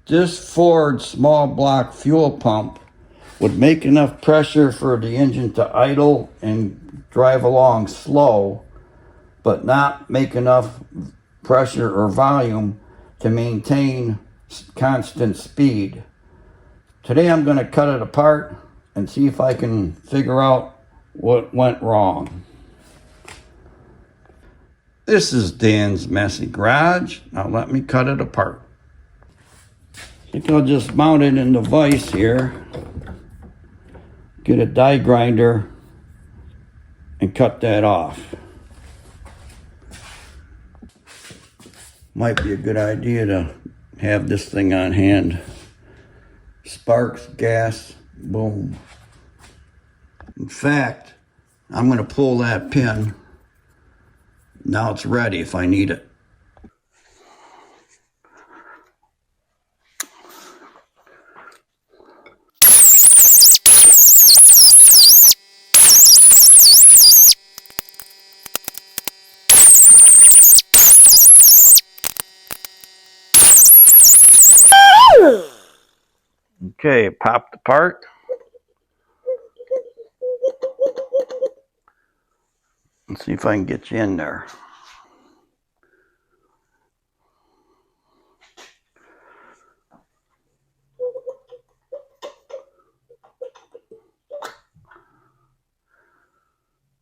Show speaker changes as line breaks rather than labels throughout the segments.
This Ford small block fuel pump would make enough pressure for the engine to idle and drive along slow, but not make enough pressure or volume to maintain constant speed. Today I'm going to cut it apart and see if I can figure out what went wrong. This is Dan's messy garage. Now let me cut it apart. I think I'll just mount it in the vise here, get a die grinder, and cut that off. Might be a good idea to have this thing on hand. Sparks, gas, boom. In fact, I'm going to pull that pin. Now it's ready if I need it. Okay, popped apart. Let's see if I can get you in there.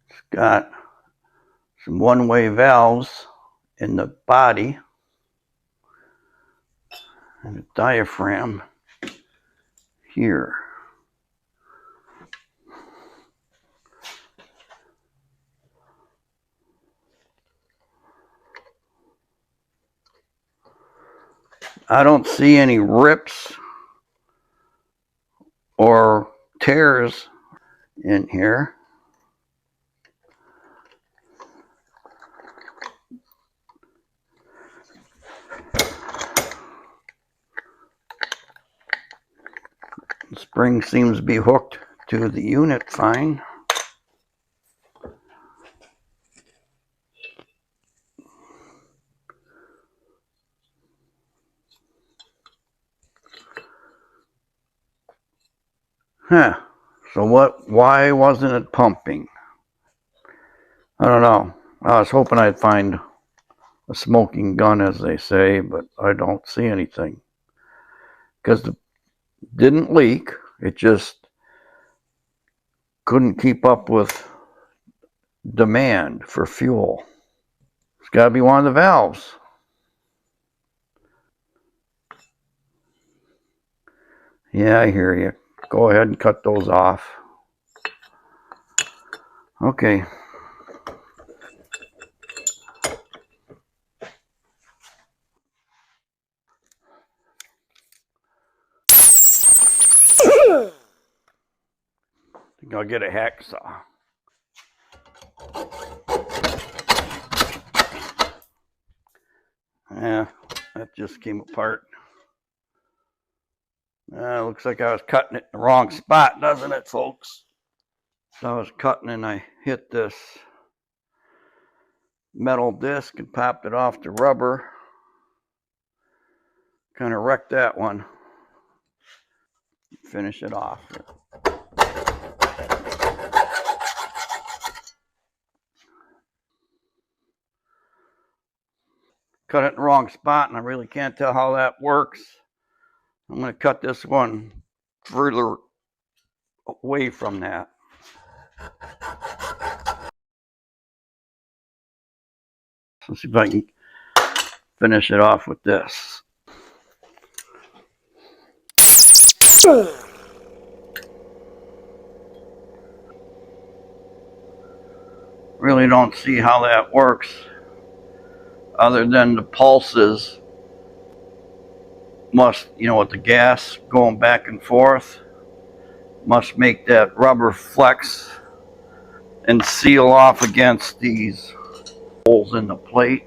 It's got some one-way valves in the body and a diaphragm here. I don't see any rips or tears in here. The spring seems to be hooked to the unit fine. So why wasn't it pumping? I don't know. I was hoping I'd find a smoking gun, as they say, but I don't see anything. Because it didn't leak, it just couldn't keep up with demand for fuel. It's got to be one of the valves. Yeah, I hear you. Go ahead and cut those off. Okay. I think I'll get a hacksaw. Yeah, that just came apart. Looks like I was cutting it in the wrong spot, doesn't it, folks? So I was cutting and I hit this metal disc and popped it off the rubber. Kind of wrecked that one. Finish it off. Cut it in the wrong spot and I really can't tell how that works. I'm going to cut this one further away from that. Let's see if I can finish it off with this. Really don't see how that works other than the pulses must, with the gas going back and forth, must make that rubber flex and seal off against these holes in the plate.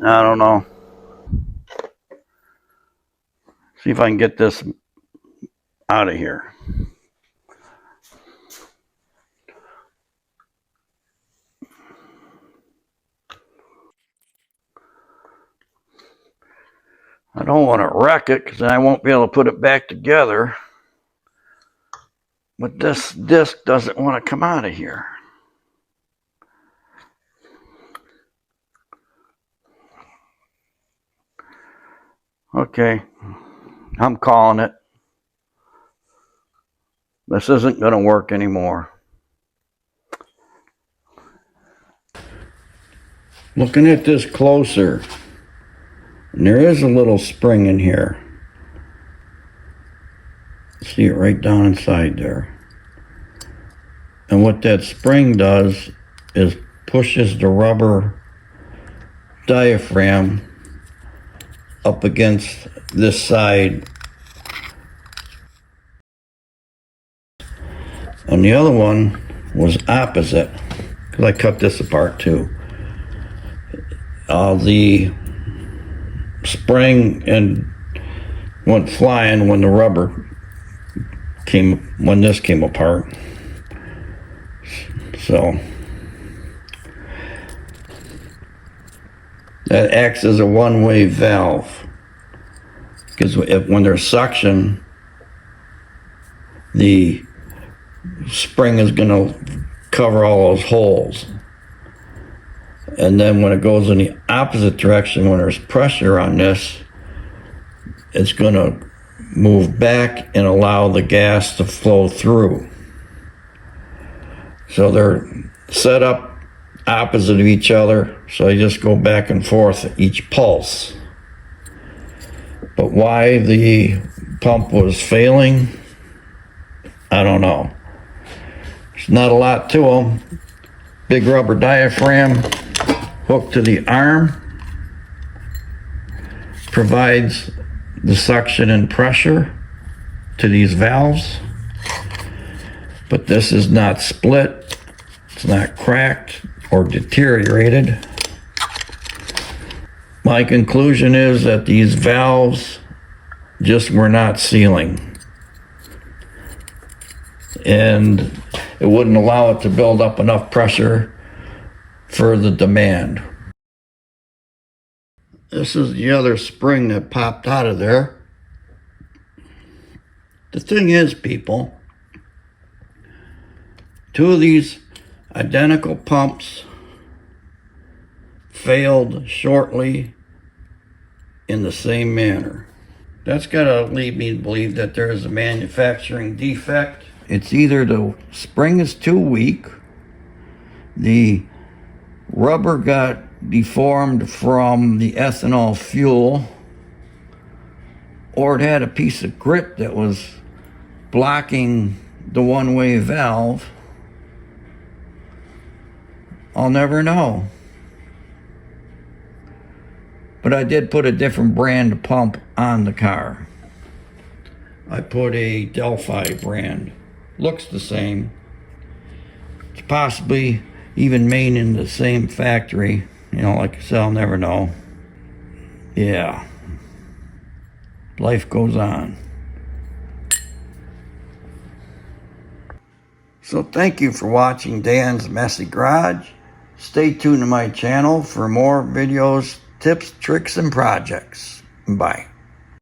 I don't know. See if I can get this out of here. I don't want to wreck it because then I won't be able to put it back together. But this disc doesn't want to come out of here. Okay, I'm calling it. This isn't going to work anymore. Looking at this closer, and there is a little spring in here. See it right down inside there. And what that spring does is pushes the rubber diaphragm up against this side. And the other one was opposite, because I cut this apart too. The spring and went flying when the rubber when this came apart. So that acts as a one-way valve, because when there's suction, the spring is going to cover all those holes. And then when it goes in the opposite direction, when there's pressure on this, it's going to move back and allow the gas to flow through. So they're set up opposite of each other, so they just go back and forth at each pulse. But why the pump was failing, I don't know. There's not a lot to them. Big rubber diaphragm hooked to the arm provides the suction and pressure to these valves. But this is not split, it's not cracked or deteriorated. My conclusion is that these valves just were not sealing, and it wouldn't allow it to build up enough pressure for the demand. This is the other spring that popped out of there. The thing is, people, two of these identical pumps failed shortly in the same manner. That's got to lead me to believe that there is a manufacturing defect. It's either the spring is too weak, the rubber got deformed from the ethanol fuel, or it had a piece of grit that was blocking the one-way valve. I'll never know. But I did put a different brand pump on the car. I put a Delphi brand. Looks the same. It's possibly even made in the same factory. You know, like I said, I'll never know. Yeah. Life goes on. So thank you for watching Dan's Messy Garage. Stay tuned to my channel for more videos, tips, tricks, and projects. Bye.